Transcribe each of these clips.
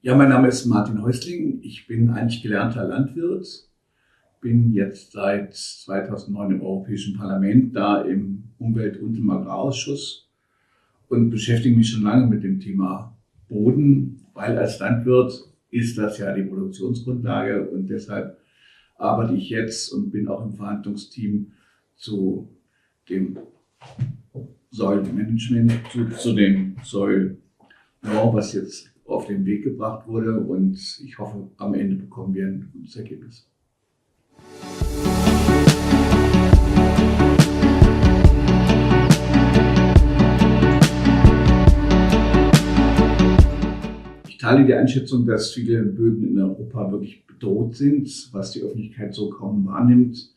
Ja, mein Name ist Martin Häusling. Ich bin eigentlich gelernter Landwirt, bin jetzt seit 2009 im Europäischen Parlament, da im Umwelt- und im Agrarausschuss und beschäftige mich schon lange mit dem Thema Boden, weil als Landwirt ist das ja die Produktionsgrundlage und deshalb arbeite ich jetzt und bin auch im Verhandlungsteam zu dem Säulenmanagement, zu dem Soil Law, was jetzt auf den Weg gebracht wurde, und ich hoffe, am Ende bekommen wir ein gutes Ergebnis. Ich teile die Einschätzung, dass viele Böden in Europa wirklich bedroht sind, was die Öffentlichkeit so kaum wahrnimmt.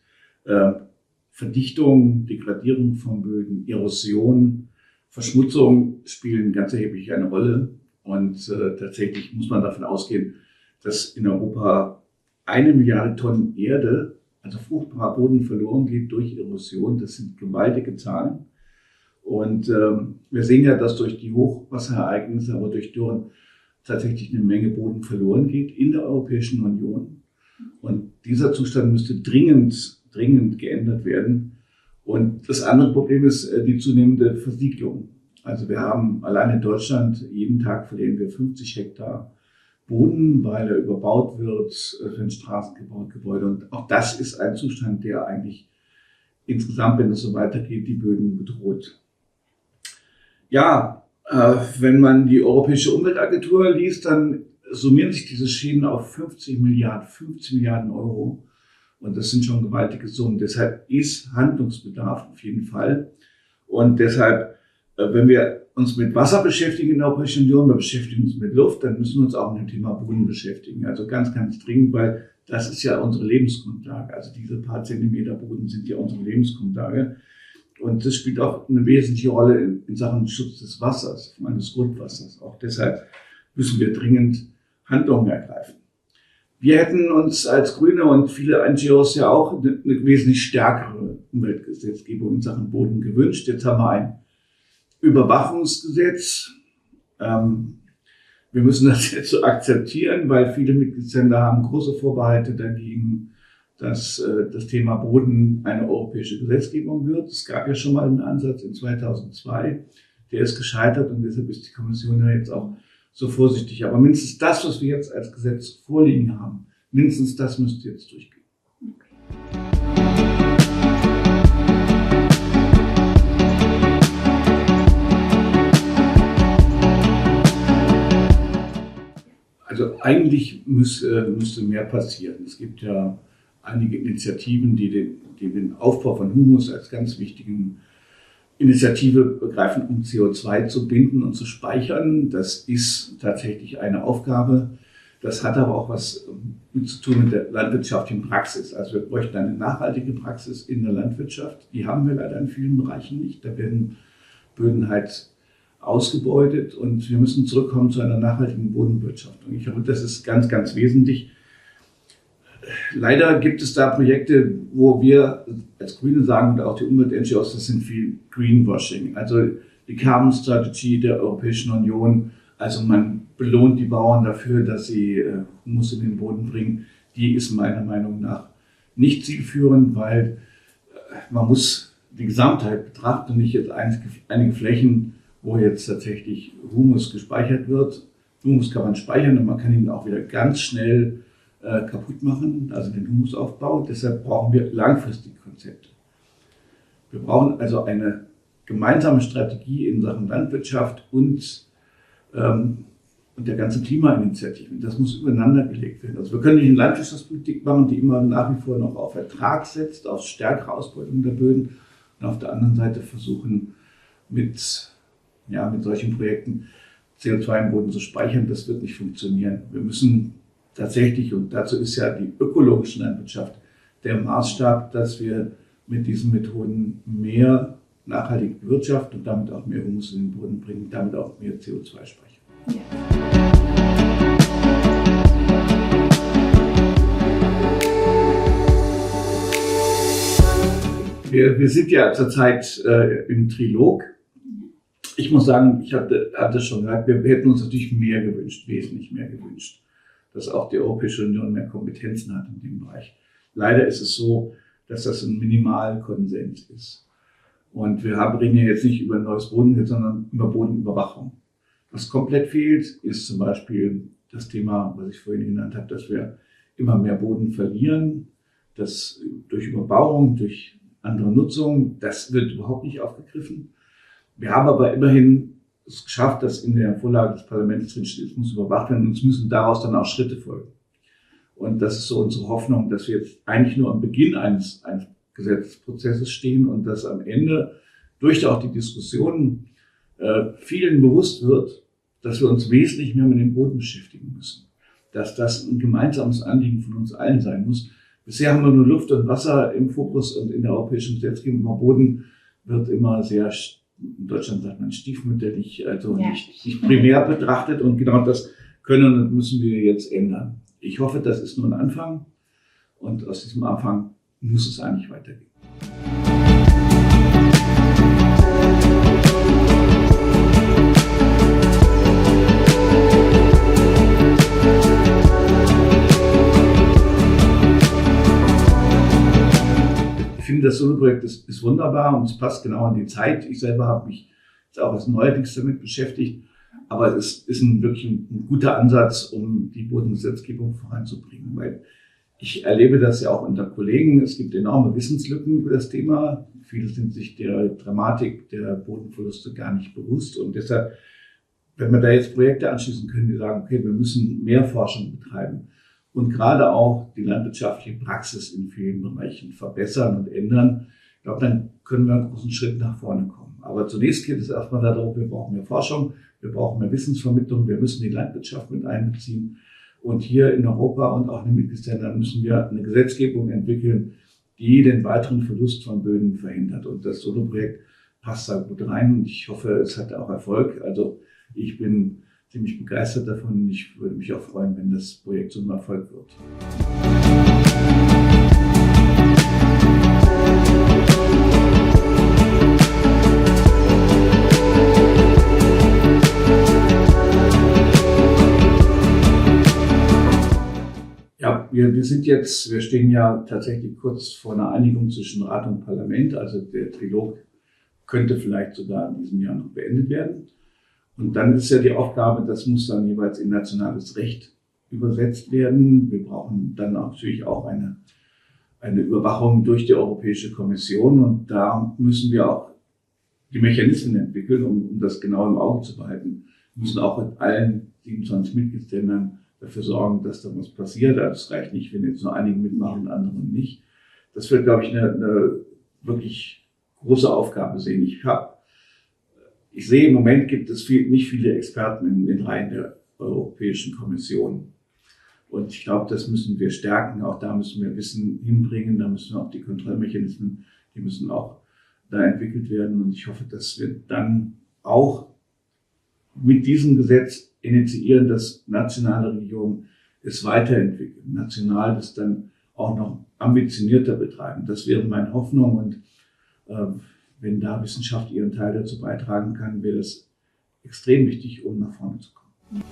Verdichtung, Degradierung von Böden, Erosion, Verschmutzung spielen ganz erheblich eine Rolle. Und tatsächlich muss man davon ausgehen, dass in Europa 1 Milliarde Tonnen Erde, also fruchtbarer Boden, verloren geht durch Erosion. Das sind gewaltige Zahlen. Und wir sehen ja, dass durch die Hochwasserereignisse, aber durch Dürren tatsächlich eine Menge Boden verloren geht in der Europäischen Union. Und dieser Zustand müsste dringend geändert werden. Und das andere Problem ist die zunehmende Versiegelung. Also wir haben allein in Deutschland, jeden Tag verlieren wir 50 Hektar Boden, weil er überbaut wird, es werden Straßen gebaut, Gebäude. Und auch das ist ein Zustand, der eigentlich insgesamt, wenn es so weitergeht, die Böden bedroht. Ja, wenn man die Europäische Umweltagentur liest, dann summieren sich diese Schäden auf 50 Milliarden Euro. Und das sind schon gewaltige Summen. Deshalb ist Handlungsbedarf auf jeden Fall. Und deshalb, wenn wir uns mit Wasser beschäftigen in der Europäischen Union, wir beschäftigen uns mit Luft, dann müssen wir uns auch mit dem Thema Boden beschäftigen. Also ganz dringend, weil das ist ja unsere Lebensgrundlage. Also diese paar Zentimeter Boden sind ja unsere Lebensgrundlage. Und das spielt auch eine wesentliche Rolle in Sachen Schutz des Wassers, des Grundwassers. Auch deshalb müssen wir dringend Handlungen ergreifen. Wir hätten uns als Grüne und viele NGOs ja auch eine wesentlich stärkere Umweltgesetzgebung in Sachen Boden gewünscht. Jetzt haben wir ein Überwachungsgesetz. Wir müssen das jetzt so akzeptieren, weil viele Mitgliedsländer haben große Vorbehalte dagegen, dass das Thema Boden eine europäische Gesetzgebung wird. Es gab ja schon mal einen Ansatz in 2002, der ist gescheitert und deshalb ist die Kommission ja jetzt auch so vorsichtig. Aber mindestens das, was wir jetzt als Gesetz vorliegen haben, mindestens das müsste jetzt durchgehen. Also eigentlich müsste mehr passieren. Es gibt ja einige Initiativen, die den Aufbau von Humus als ganz wichtigen Initiative begreifen, um CO2 zu binden und zu speichern. Das ist tatsächlich eine Aufgabe. Das hat aber auch was mit zu tun mit der landwirtschaftlichen Praxis. Also wir bräuchten eine nachhaltige Praxis in der Landwirtschaft. Die haben wir leider in vielen Bereichen nicht. Da werden Böden halt ausgebeutet und wir müssen zurückkommen zu einer nachhaltigen Bodenbewirtschaftung. Ich glaube, das ist ganz wesentlich. Leider gibt es da Projekte, wo wir als Grüne sagen und auch die Umwelt-NGOs, das sind viel Greenwashing. Also die Carbon Strategy der Europäischen Union, also man belohnt die Bauern dafür, dass sie Humus in den Boden bringen, die ist meiner Meinung nach nicht zielführend, weil man muss die Gesamtheit betrachten und nicht jetzt einige Flächen, wo jetzt tatsächlich Humus gespeichert wird. Humus kann man speichern und man kann ihn auch wieder ganz schnell kaputt machen, also den Humusaufbau. Deshalb brauchen wir langfristige Konzepte. Wir brauchen also eine gemeinsame Strategie in Sachen Landwirtschaft und der ganzen Klimainitiativen. Das muss übereinander gelegt werden. Also wir können nicht eine Landwirtschaftspolitik machen, die immer nach wie vor noch auf Ertrag setzt, auf stärkere Ausbeutung der Böden und auf der anderen Seite versuchen, mit solchen Projekten CO2 im Boden zu speichern. Das wird nicht funktionieren. Wir müssen tatsächlich, und dazu ist ja die ökologische Landwirtschaft der Maßstab, dass wir mit diesen Methoden mehr nachhaltig bewirtschaften und damit auch mehr Humus in den Boden bringen, damit auch mehr CO2 speichern. Ja. Wir sind ja zurzeit im Trilog. Ich muss sagen, ich hatte schon gesagt, wir hätten uns natürlich mehr gewünscht, wesentlich mehr gewünscht, dass auch die Europäische Union mehr Kompetenzen hat in dem Bereich. Leider ist es so, dass das ein Minimalkonsens ist. Und wir reden ja jetzt nicht über ein neues Bodengesetz, sondern über Bodenüberwachung. Was komplett fehlt, ist zum Beispiel das Thema, was ich vorhin genannt habe, dass wir immer mehr Boden verlieren, das durch Überbauung, durch andere Nutzung, das wird überhaupt nicht aufgegriffen. Wir haben aber immerhin es geschafft, dass in der Vorlage des Parlaments drinsteht, es muss überwacht werden und es müssen daraus dann auch Schritte folgen. Und das ist so unsere Hoffnung, dass wir jetzt eigentlich nur am Beginn eines Gesetzesprozesses stehen und dass am Ende durch auch die Diskussionen vielen bewusst wird, dass wir uns wesentlich mehr mit dem Boden beschäftigen müssen. Dass das ein gemeinsames Anliegen von uns allen sein muss. Bisher haben wir nur Luft und Wasser im Fokus und in der europäischen Gesetzgebung. Aber Boden wird immer sehr, in Deutschland sagt man stiefmütterlich, also nicht primär betrachtet. Und genau das können und müssen wir jetzt ändern. Ich hoffe, das ist nur ein Anfang. Und aus diesem Anfang muss es eigentlich weitergehen. Ich finde, das Solo-Projekt ist wunderbar und es passt genau an die Zeit. Ich selber habe mich jetzt auch erst neuerdings damit beschäftigt, aber es ist wirklich ein guter Ansatz, um die Bodengesetzgebung voranzubringen, weil ich erlebe das ja auch unter Kollegen. Es gibt enorme Wissenslücken über das Thema. Viele sind sich der Dramatik der Bodenverluste gar nicht bewusst und deshalb, wenn wir da jetzt Projekte anschließen können, die sagen, okay, wir müssen mehr Forschung betreiben und gerade auch die landwirtschaftliche Praxis in vielen Bereichen verbessern und ändern. Ich glaube, dann können wir einen großen Schritt nach vorne kommen. Aber zunächst geht es erstmal darum, wir brauchen mehr Forschung, wir brauchen mehr Wissensvermittlung, wir müssen die Landwirtschaft mit einbeziehen. Und hier in Europa und auch in den Mitgliedsländern müssen wir eine Gesetzgebung entwickeln, die den weiteren Verlust von Böden verhindert. Und das Solo-Projekt passt da gut rein und ich hoffe, es hat auch Erfolg. Also ich bin ziemlich begeistert davon und ich würde mich auch freuen, wenn das Projekt so ein Erfolg wird. Ja, wir stehen ja tatsächlich kurz vor einer Einigung zwischen Rat und Parlament. Also der Trilog könnte vielleicht sogar in diesem Jahr noch beendet werden. Und dann ist ja die Aufgabe, das muss dann jeweils in nationales Recht übersetzt werden. Wir brauchen dann natürlich auch eine Überwachung durch die Europäische Kommission. Und da müssen wir auch die Mechanismen entwickeln, um das genau im Auge zu behalten. Wir müssen auch mit allen 27 Mitgliedsländern dafür sorgen, dass da was passiert. Also es reicht nicht, wenn jetzt nur einige mitmachen und andere nicht. Das wird, glaube ich, eine wirklich große Aufgabe sehen. Ich sehe, im Moment gibt es nicht viele Experten in den Reihen der Europäischen Kommission. Und ich glaube, das müssen wir stärken. Auch da müssen wir Wissen hinbringen. Da müssen auch die Kontrollmechanismen, die müssen auch da entwickelt werden. Und ich hoffe, dass wir dann auch mit diesem Gesetz initiieren, dass nationale Regierungen es weiterentwickeln, national das dann auch noch ambitionierter betreiben. Das wäre meine Hoffnung und wenn da Wissenschaft ihren Teil dazu beitragen kann, wäre das extrem wichtig, um nach vorne zu kommen.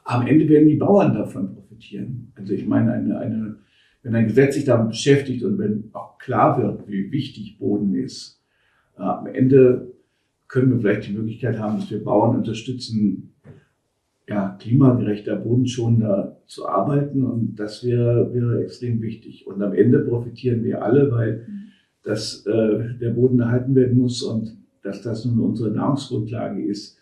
Am Ende werden die Bauern davon profitieren. Also ich meine, wenn ein Gesetz sich damit beschäftigt und wenn auch klar wird, wie wichtig Boden ist, am Ende können wir vielleicht die Möglichkeit haben, dass wir Bauern unterstützen, ja, klimagerechter, bodenschonender zu arbeiten und das wäre extrem wichtig. Und am Ende profitieren wir alle, weil der Boden erhalten werden muss und dass das nun unsere Nahrungsgrundlage ist,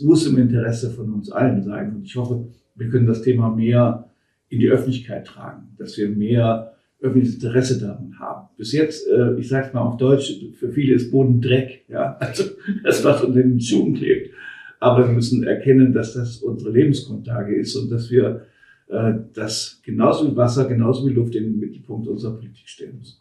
muss im Interesse von uns allen sein. Und ich hoffe, wir können das Thema mehr in die Öffentlichkeit tragen, dass wir mehr öffentliches Interesse daran haben. Bis jetzt, ich sage es mal auf Deutsch, für viele ist Boden Dreck, ja, also das, was unter den Schuhen klebt. Aber wir müssen erkennen, dass das unsere Lebensgrundlage ist und dass wir das genauso wie Wasser, genauso wie Luft in den Mittelpunkt unserer Politik stellen müssen.